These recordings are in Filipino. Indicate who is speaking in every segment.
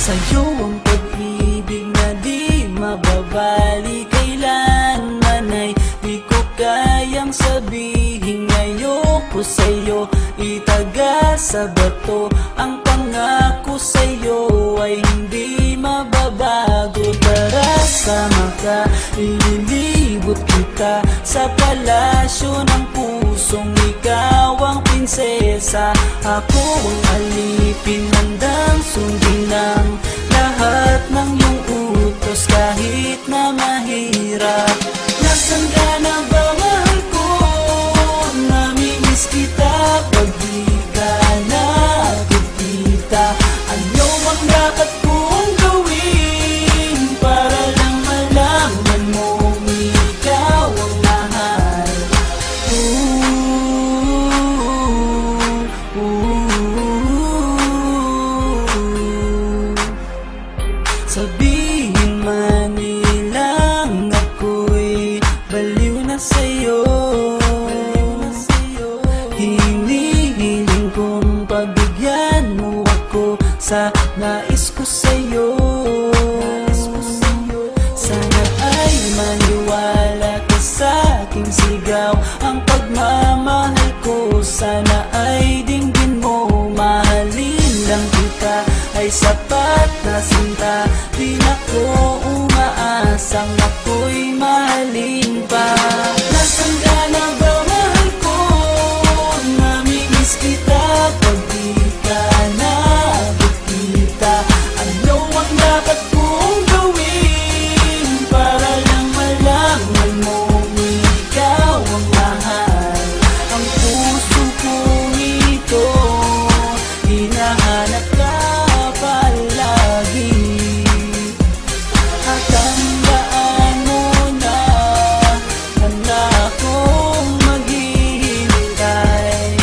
Speaker 1: Sa'yo ang pag-ibig na di mababali, kailanman ay di ko kayang sabihin. Ayoko sa'yo itaga sa bato, ang pangako sa'yo ay hindi mababago. Tara, sama ka, ililibot kita sa palasyo ng pusong ikaw ang prinsesa. Ako ang alipin, handang sundin ng lahat ng iyong utos kahit na mahirap. Nasaan ka na ba, mahal ko? Namimiss kita pag di ka nakikita. Ano ang dapat kong gawin para lang malaman mo ikaw ang mahal? Sabihin man nilang ako'y baliw na sa'yo, hinihiling kong pagbigyan mo ako sa nais ko sa'yo. Sana ay maniwala ka sa aking sigaw, ang pagmamahal ko sana ay dinggin mo. Mahalin lang kita ay sapat na sinta, di na ko umaasang ako'y mahalin pa. Nasaan ka na ba, mahal ko? Namimiss kita pag di ka nakikita. Ano ang dapat kong gawin para lang malaman mo ikaw ang mahal? Ang puso kong ito hinahanap ka palagi, at tandaan mo na handa akong maghihintay.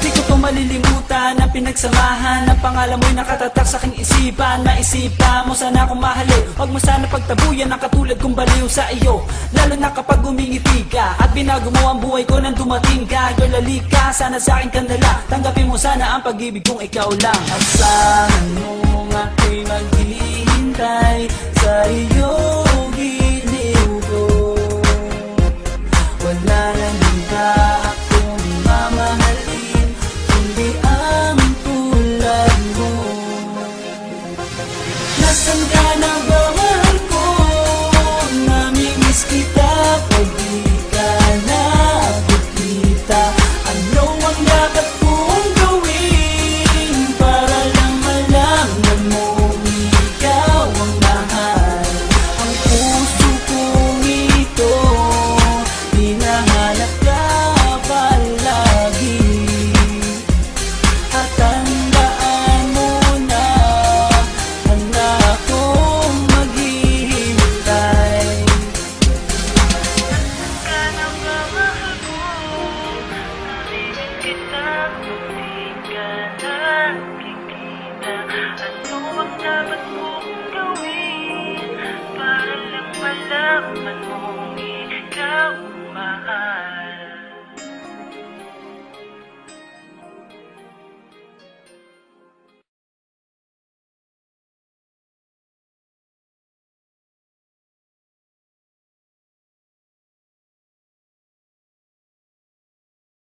Speaker 1: Di ko to malilimutan ang pinagsamahan, ang pangalan mo'y nakatatak sa aking isipan. Maisipan mo sana akong mahalin, huwag mo sana pagtabuyan ang katulad kong baliw sa iyo. Lalo na kapag umingiti ka at binago mo ang buhay ko nang dumating ka. Girl, halika, sana sa akin ka nala, tanggapin mo sana ang pag-ibig kong ikaw lang. Asahan mo ako'y maghihintay sa iyong giliw ko. Wala na